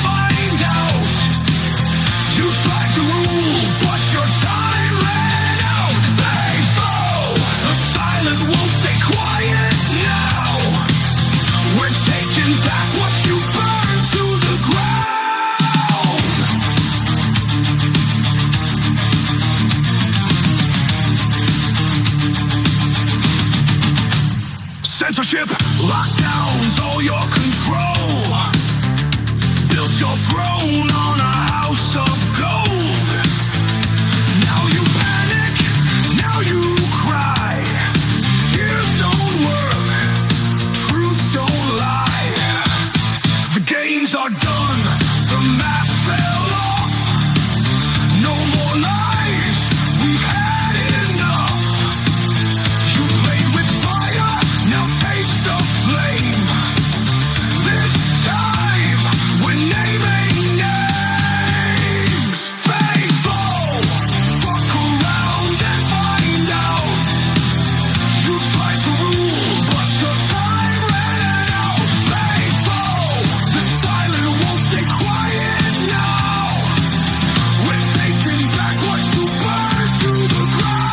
find out. You tried to rule, but your time ran out. Faithful, the silent will stay quiet now. We're taking back what you burned to the ground. Censorship, lockdowns, all your control. Built your throne on a house of gold. Now you panic, now you cry. Tears don't work, truth don't lie. The games are done, the mask fell off. No more lies, we've had enough. You played with fire, now taste the flame. This time, we're naming names. Faithful, fuck around and find out. You tried to rule, but your time ran out. Faithful, the silent won't stay quiet now. We're taking back what you burned to the ground.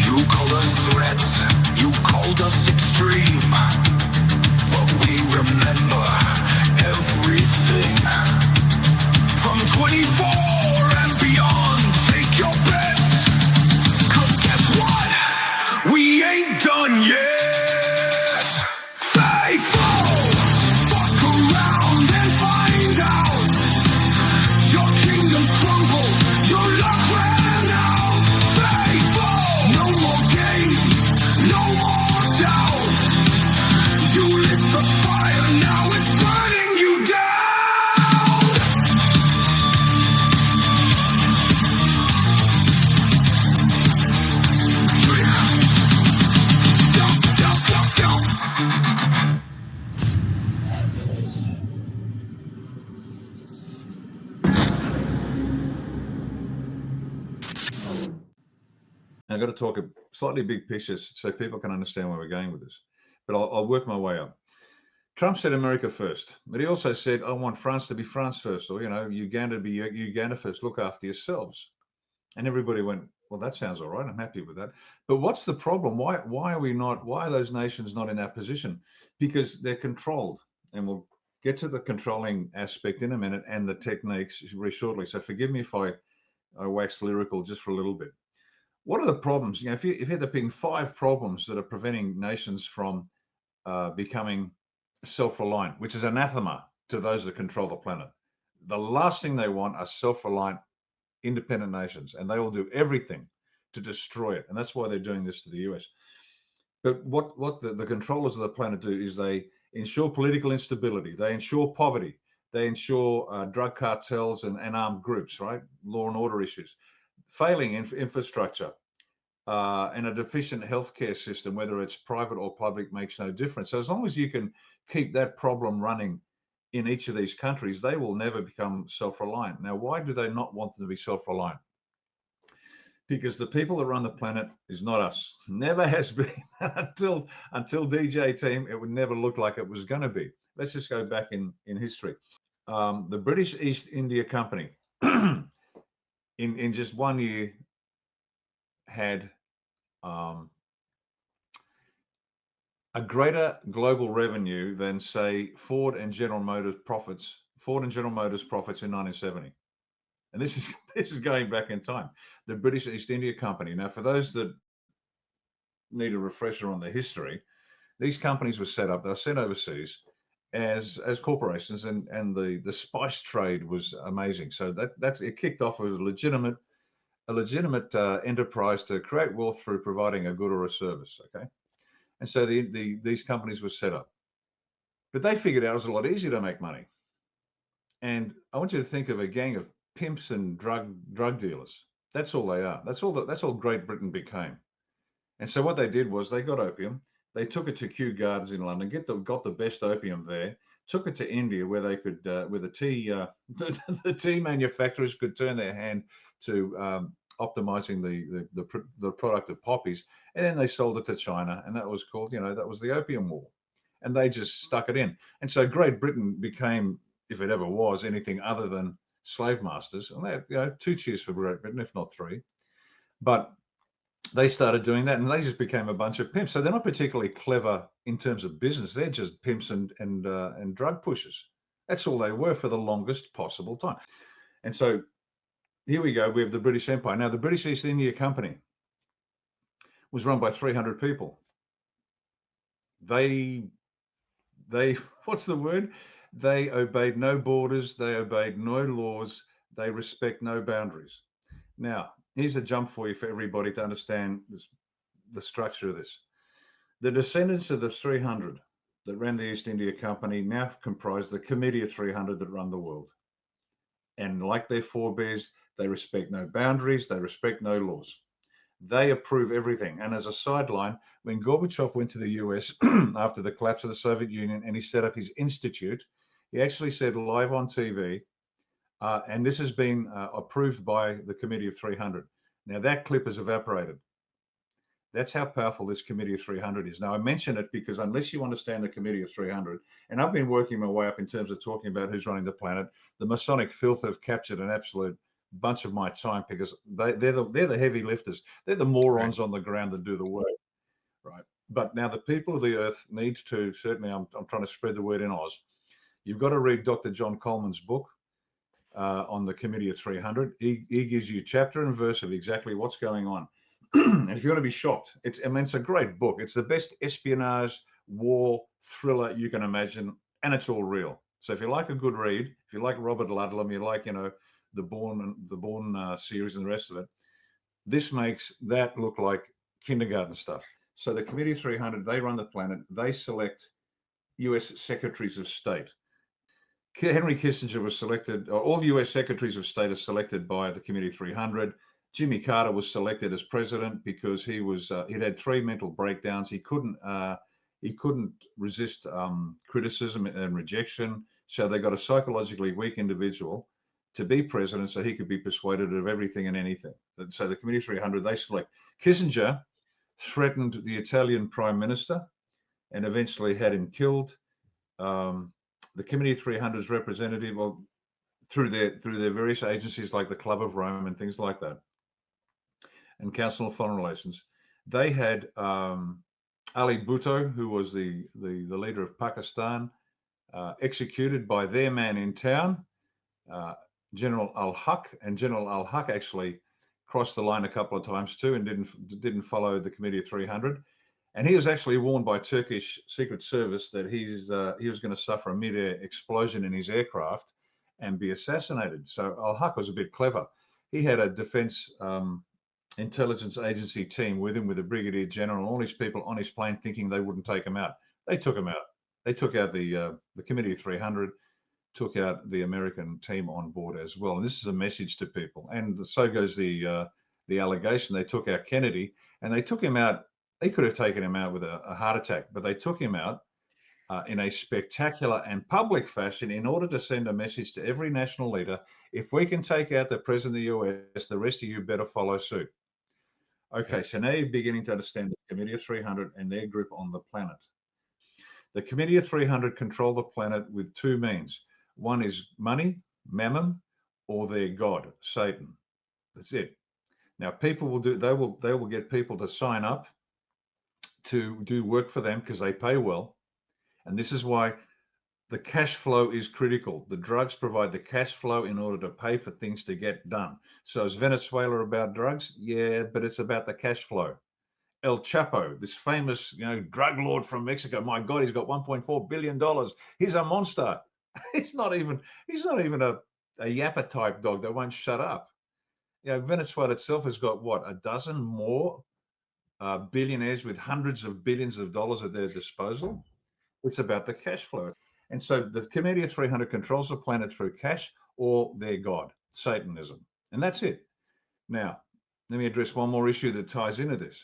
You called us threats, you called us extreme, but we remember everything. From 24 and beyond, take your bets, 'cause guess what? We ain't done yet. Faithful, fuck around and find out. Your kingdom's crumbled, your luck ran out. Faithful, no more games, no more doubt. You lit the fire, now it's burning you down. I've got to talk a slightly big picture so people can understand where we're going with this. But I'll work my way up. Trump said America first, but he also said, I want France to be France first, or, Uganda to be Uganda first. Look after yourselves. And everybody went, well, that sounds all right. I'm happy with that. But what's the problem? Why are those nations not in that position? Because they're controlled. And we'll get to the controlling aspect in a minute and the techniques very shortly. So forgive me if I wax lyrical just for a little bit. What are the problems? If you had to pick 5 problems that are preventing nations from becoming self-reliant, which is anathema to those that control the planet. The last thing they want are self-reliant, independent nations, and they will do everything to destroy it. And that's why they're doing this to the US. But what the controllers of the planet do is they ensure political instability, they ensure poverty, they ensure drug cartels and armed groups, right? Law and order issues, failing infrastructure, and a deficient healthcare system, whether it's private or public, makes no difference. So as long as you can keep that problem running in each of these countries, they will never become self-reliant. Now, why do they not want them to be self-reliant? Because the people that run the planet is not us. Never has been. until DJ Team, it would never look like it was going to be. Let's just go back in history. The British East India Company, in just 1 year, had a greater global revenue than, say, Ford and General Motors profits in 1970. And this is going back in time. The British East India Company. Now, for those that need a refresher on the history, these companies were set up, they were sent overseas as corporations, and the spice trade was amazing. So that's it kicked off as a legitimate enterprise to create wealth through providing a good or a service. Okay, and so these companies were set up, but they figured out it was a lot easier to make money. And I want you to think of a gang of pimps and drug dealers. That's all they are. That's all Great Britain became. And so what they did was they got opium. They took it to Kew Gardens in London, got the best opium there. Took it to India, where they could, where the tea manufacturers could turn their hand to optimizing the product of poppies, and then they sold it to China, and that was called, that was the Opium War. and they just stuck it in. And so Great Britain became, if it ever was, anything other than slave masters. And they, two cheers for Great Britain, if not three. But they started doing that, and they just became a bunch of pimps. So they're not particularly clever in terms of business. They're just pimps and drug pushers. That's all they were for the longest possible time. And so here we go. We have the British Empire. Now, the British East India Company was run by 300 people. They what's the word? They obeyed no borders. They obeyed no laws. They respect no boundaries. Now, here's a jump for you for everybody to understand the structure of this. The descendants of the 300 that ran the East India Company now comprise the Committee of 300 that run the world. And like their forebears, they respect no boundaries. They respect no laws. They approve everything. And as a sideline, when Gorbachev went to the US after the collapse of the Soviet Union and he set up his institute, he actually said live on TV, and this has been approved by the Committee of 300. Now, that clip has evaporated. That's how powerful this Committee of 300 is. Now, I mention it because unless you understand the Committee of 300, and I've been working my way up in terms of talking about who's running the planet, the Masonic filth have captured an absolute bunch of my time because they're the heavy lifters. They're the morons on the ground that do the work, right? But now the people of the earth need to, certainly I'm trying to spread the word in Oz. You've got to read Dr. John Coleman's book on the Committee of 300. He gives you chapter and verse of exactly what's going on. And if you want to be shocked, it's a great book. It's the best espionage war thriller you can imagine, and it's all real. So if you like a good read, if you like Robert Ludlum, you like, the Bourne series and the rest of it, this makes that look like kindergarten stuff. So the Committee 300, they run the planet. They select U.S. secretaries of state. Henry Kissinger was selected, all US secretaries of state are selected by the Committee 300. Jimmy Carter was selected as president because he'd had 3 mental breakdowns. He couldn't resist criticism and rejection. So they got a psychologically weak individual to be president so he could be persuaded of everything and anything. So the Committee 300, they select. Kissinger threatened the Italian prime minister and eventually had him killed. The Committee 300's representative, through their various agencies like the Club of Rome and things like that, and Council of Foreign Relations, they had Ali Bhutto, who was the leader of Pakistan, executed by their man in town, General al-Haq, and General al-Haq actually crossed the line a couple of times too and didn't follow the Committee of 300. And he was actually warned by Turkish Secret Service that he was going to suffer a mid-air explosion in his aircraft and be assassinated. So al-Haq was a bit clever. He had a defense intelligence agency team with him, with a brigadier general and all his people on his plane, thinking they wouldn't take him out. They took him out. They took out the Committee of 300, took out the American team on board as well. And this is a message to people. And so goes the allegation. They took out Kennedy, and they took him out. They could have taken him out with a heart attack, but they took him out in a spectacular and public fashion in order to send a message to every national leader: if we can take out the president of the US, the rest of you better follow suit. Okay, so now you're beginning to understand the Committee of 300 and their grip on the planet. The Committee of 300 control the planet with 2 means. One is money, mammon, or their god, Satan. That's it. Now, people they will get people to sign up to do work for them because they pay well. And this is why the cash flow is critical. The drugs provide the cash flow in order to pay for things to get done. So is Venezuela about drugs? Yeah, but it's about the cash flow. El Chapo, this famous, drug lord from Mexico. My God, he's got $1.4 billion. He's a monster. He's not even a yapper type dog that won't shut up. Venezuela itself has got a dozen more billionaires with hundreds of billions of dollars at their disposal. It's about the cash flow. And so the Committee of 300 controls the planet through cash or their god, Satanism. And that's it. Now, let me address one more issue that ties into this.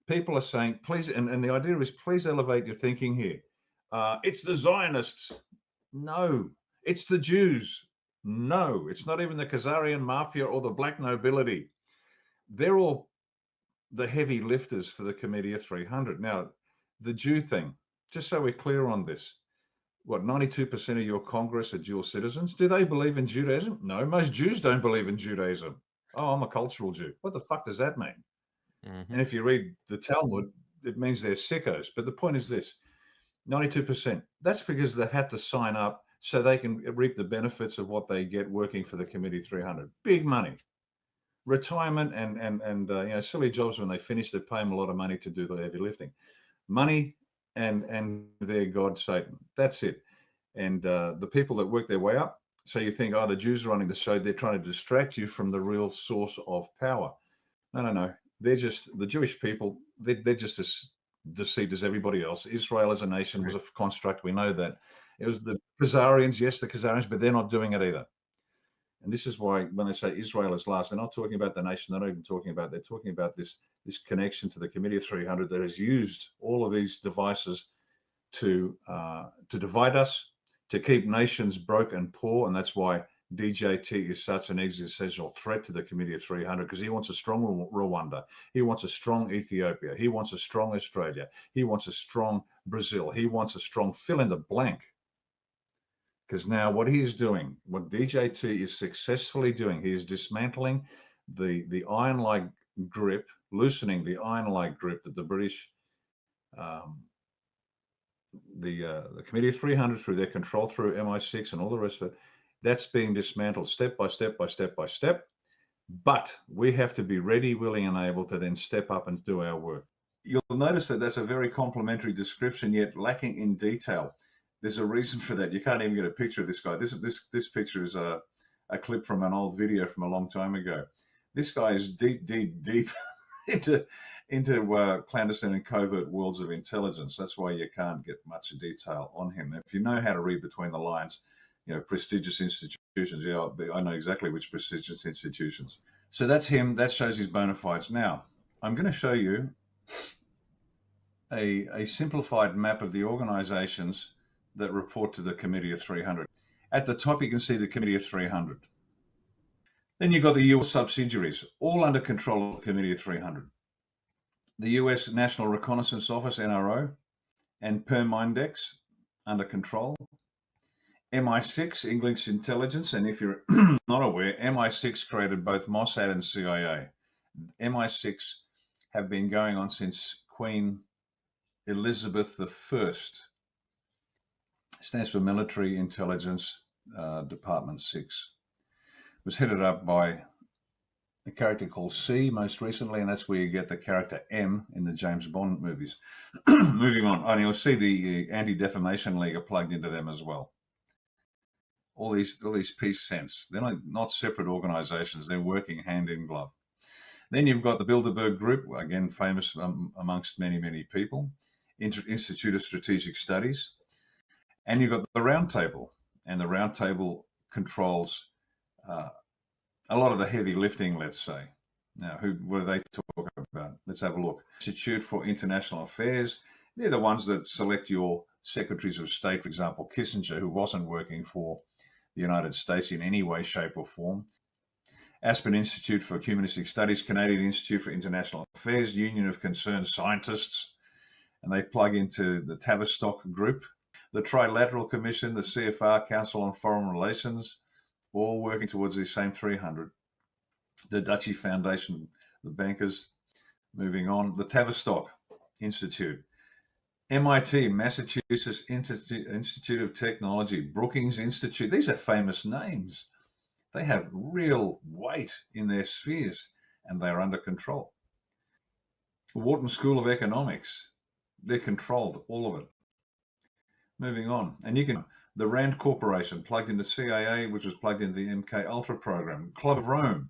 People are saying, please, and the idea is, please elevate your thinking here. It's the Zionists. No. It's the Jews. No. It's not even the Khazarian mafia or the black nobility. They're all the heavy lifters for the Committee of 300. Now, the Jew thing. Just so we're clear on this. What, 92% of your Congress are dual citizens? Do they believe in Judaism? No, most Jews don't believe in Judaism. Oh, I'm a cultural Jew. What the fuck does that mean? And if you read the Talmud, it means they're sickos. But the point is this, 92%. That's because they had to sign up so they can reap the benefits of what they get working for the Committee 300. Big money. Retirement and silly jobs when they finish, they pay them a lot of money to do the heavy lifting. Money and their God, Satan. That's it. And the people that work their way up, so you think, oh, the Jews are running the show, they're trying to distract you from the real source of power. No. They're just, the Jewish people, they're just as deceived as everybody else. Israel as a nation was a construct, we know that. It was the Khazarians, yes, the Khazarians, but they're not doing it either. And this is why when they say Israel is last, they're not talking about the nation, they're not even talking about, they're talking about this connection to the Committee of 300 that has used all of these devices to divide us, to keep nations broke and poor. And that's why DJT is such an existential threat to the Committee of 300, because he wants a strong Rwanda. He wants a strong Ethiopia. He wants a strong Australia. He wants a strong Brazil. He wants a strong fill in the blank. Because now what he is doing, what DJT is successfully doing, he is dismantling the iron-like grip, loosening the iron-like grip that the British, the Committee of 300 through their control through MI6 and all the rest of it, that's being dismantled step by step by step by step. But we have to be ready, willing, and able to then step up and do our work. You'll notice that that's a very complimentary description, yet lacking in detail. There's a reason for that. You can't even get a picture of this guy. This picture is a clip from an old video from a long time ago. This guy is deep into clandestine and covert worlds of intelligence. That's why you can't get much detail on him. If you know how to read between the lines, prestigious institutions. Yeah, I know exactly which prestigious institutions. So that's him. That shows his bona fides. Now, I'm going to show you a simplified map of the organizations that report to the Committee of 300. At the top, you can see the Committee of 300. Then you've got the US subsidiaries, all under control of the Committee of 300. The US National Reconnaissance Office, NRO, and Permindex, under control. MI6, English intelligence, and if you're not aware, MI6 created both Mossad and CIA. MI6 have been going on since Queen Elizabeth I. Stands for Military Intelligence Department 6. It was headed up by a character called C most recently, and that's where you get the character M in the James Bond movies. Moving on, and you'll see the Anti-Defamation League are plugged into them as well. All these peace sense. They're not separate organizations. They're working hand in glove. Then you've got the Bilderberg Group, again famous amongst many people. Institute of Strategic Studies. And you've got the Round Table. And the Round Table controls a lot of the heavy lifting, let's say. Now, what do they talk about? Let's have a look. Institute for International Affairs. They're the ones that select your secretaries of state, for example, Kissinger, who wasn't working for the United States in any way, shape, or form. Aspen Institute for Humanistic Studies, Canadian Institute for International Affairs, Union of Concerned Scientists, and they plug into the Tavistock Group, the Trilateral Commission, the CFR, Council on Foreign Relations, all working towards the same 300. The Dutchy Foundation, the bankers, moving on. The Tavistock Institute, MIT, Massachusetts Institute of Technology, Brookings Institute. These are famous names. They have real weight in their spheres, and they're under control. Wharton School of Economics, they're controlled, all of it. Moving on, and you can, the Rand Corporation, plugged into CIA, which was plugged into the MK Ultra program. Club of Rome.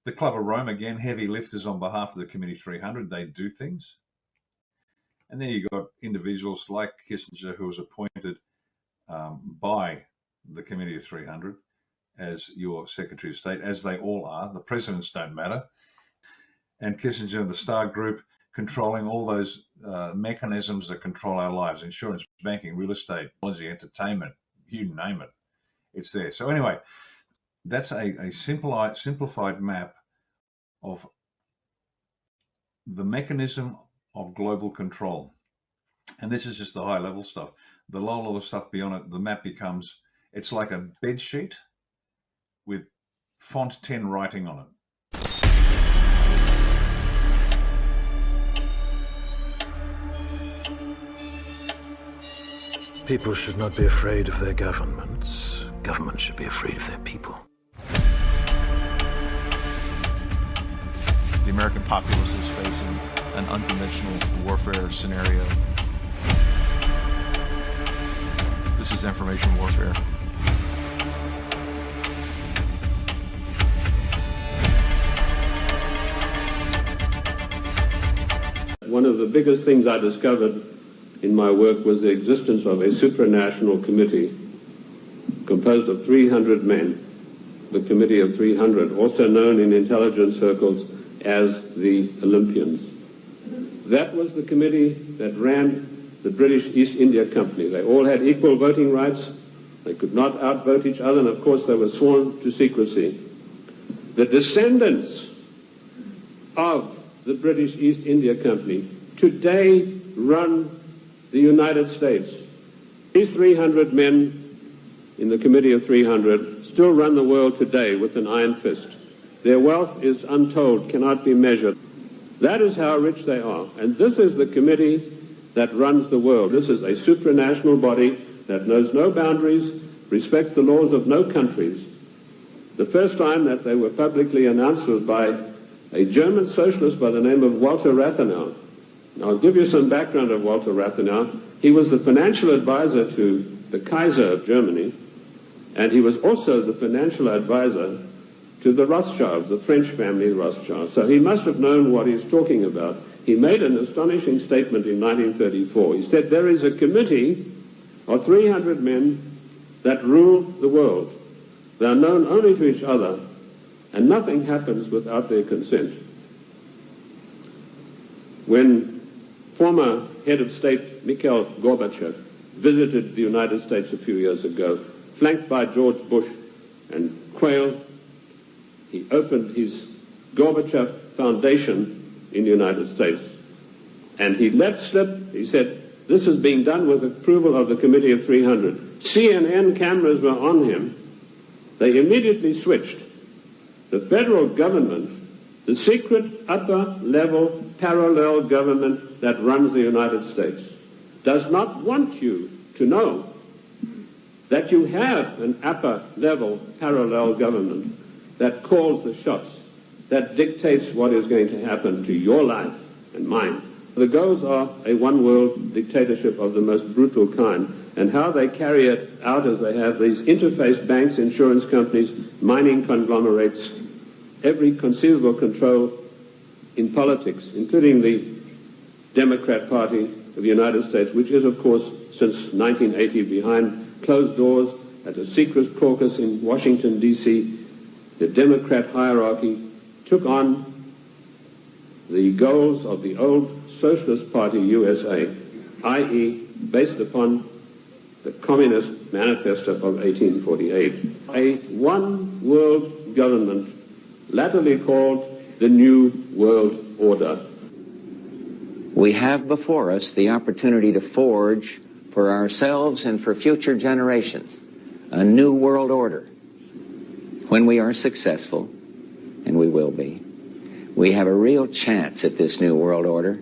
The Club of Rome, again, heavy lifters on behalf of the Committee 300. They do things. And then you've got individuals like Kissinger, who was appointed by the Committee of 300 as your Secretary of State, as they all are. The presidents don't matter. And Kissinger and the Star Group controlling all those mechanisms that control our lives: insurance, banking, real estate, technology, entertainment, you name it. It's there. So anyway, that's a simplified map of the mechanism of global control. And this is just the high level stuff. The low level stuff beyond it, the map becomes, it's like a bed sheet with font 10 writing on it. People should not be afraid of their governments. Governments should be afraid of their people. The American populace is facing an unconventional warfare scenario. This is information warfare. One of the biggest things I discovered in my work was the existence of a supranational committee composed of 300 men, the Committee of 300, also known in intelligence circles as the Olympians. That was the committee that ran the British East India Company. They all had equal voting rights. They could not outvote each other, and of course they were sworn to secrecy. The descendants of the British East India Company today run the United States. These 300 men in the Committee of 300 still run the world today with an iron fist. Their wealth is untold, cannot be measured. That is how rich they are. And this is the committee that runs the world. This is a supranational body that knows no boundaries, respects the laws of no countries. The first time that they were publicly announced was by a German socialist by the name of Walter Rathenau. Now, I'll give you some background of Walter Rathenau. He was the financial advisor to the Kaiser of Germany, and he was also the financial advisor to the Rothschilds, the French family Rothschild. So he must have known what he's talking about. He made an astonishing statement in 1934. He said, there is a committee of 300 men that rule the world. They are known only to each other, and nothing happens without their consent. When former head of state Mikhail Gorbachev visited the United States a few years ago, flanked by George Bush and Quayle, he opened his Gorbachev Foundation in the United States. And he let slip, he said, this is being done with approval of the Committee of 300. CNN cameras were on him. They immediately switched. The federal government, the secret upper-level parallel government that runs the United States, does not want you to know that you have an upper-level parallel government that calls the shots, that dictates what is going to happen to your life and mine. The goals are a one-world dictatorship of the most brutal kind, and how they carry it out as they have these interface banks, insurance companies, mining conglomerates, every conceivable control in politics, including the Democrat Party of the United States, which is, of course, since 1980 behind closed doors at a secret caucus in Washington, D.C., the Democrat hierarchy took on the goals of the old Socialist Party USA, i.e., based upon the Communist Manifesto of 1848, a one-world government latterly called the New World Order. We have before us the opportunity to forge for ourselves and for future generations a new world order. When we are successful, and we will be, we have a real chance at this new world order,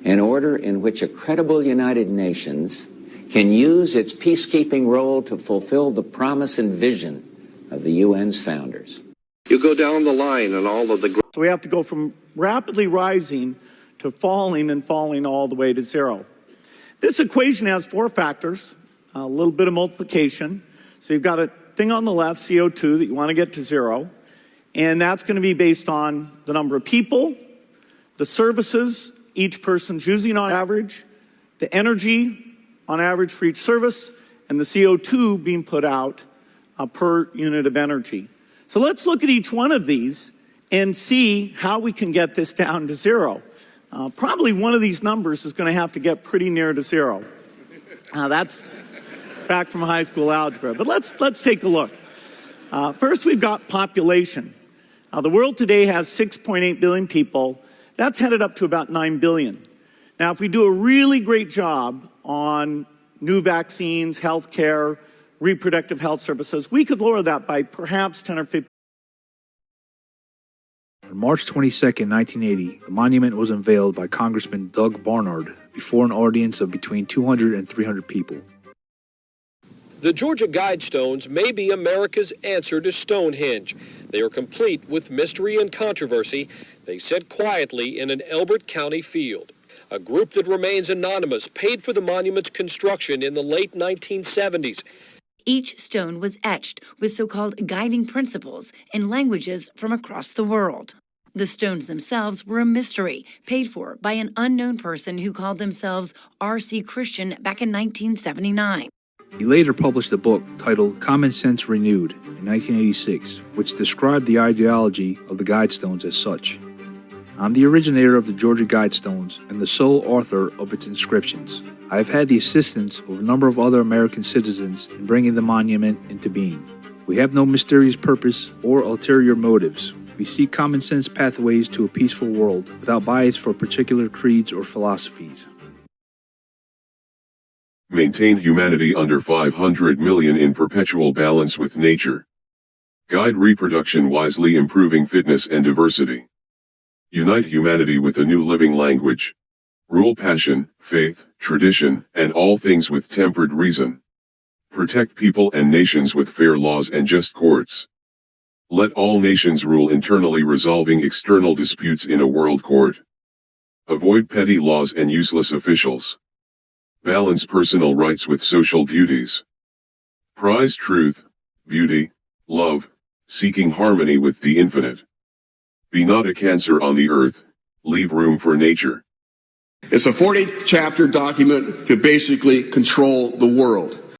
an order in which a credible United Nations can use its peacekeeping role to fulfill the promise and vision of the UN's founders. You go down the line and all of the... So we have to go from rapidly rising to falling and falling all the way to zero. This equation has four factors, a little bit of multiplication. So you've got a thing on the left, CO2, that you want to get to zero. And that's going to be based on the number of people, the services each person's using on average, the energy on average for each service, and the CO2 being put out per unit of energy. So let's look at each one of these and see how we can get this down to zero. Probably one of these numbers is going to have to get pretty near to zero. That's back from high school algebra. But let's take a look. First, we've got population. The world today has 6.8 billion people. That's headed up to about 9 billion. Now, if we do a really great job on new vaccines, healthcare, reproductive health services, we could lower that by perhaps 10 or 15. On March 22, 1980, the monument was unveiled by Congressman Doug Barnard before an audience of between 200 and 300 people. The Georgia Guidestones may be America's answer to Stonehenge. They are complete with mystery and controversy. They sit quietly in an Elbert County field. A group that remains anonymous paid for the monument's construction in the late 1970s. Each stone was etched with so-called guiding principles in languages from across the world. The stones themselves were a mystery, paid for by an unknown person who called themselves R.C. Christian back in 1979. He later published a book titled Common Sense Renewed in 1986, which described the ideology of the Guidestones as such. I'm the originator of the Georgia Guidestones and the sole author of its inscriptions. I have had the assistance of a number of other American citizens in bringing the monument into being. We have no mysterious purpose or ulterior motives. We seek common sense pathways to a peaceful world without bias for particular creeds or philosophies. Maintain humanity under 500 million in perpetual balance with nature. Guide reproduction wisely, improving fitness and diversity. Unite humanity with a new living language. Rule passion, faith, tradition, and all things with tempered reason. Protect people and nations with fair laws and just courts. Let all nations rule internally, resolving external disputes in a world court. Avoid petty laws and useless officials. Balance personal rights with social duties. Prize truth, beauty, love, seeking harmony with the infinite. Be not a cancer on the earth, leave room for nature. It's a 40-chapter document to basically control the world.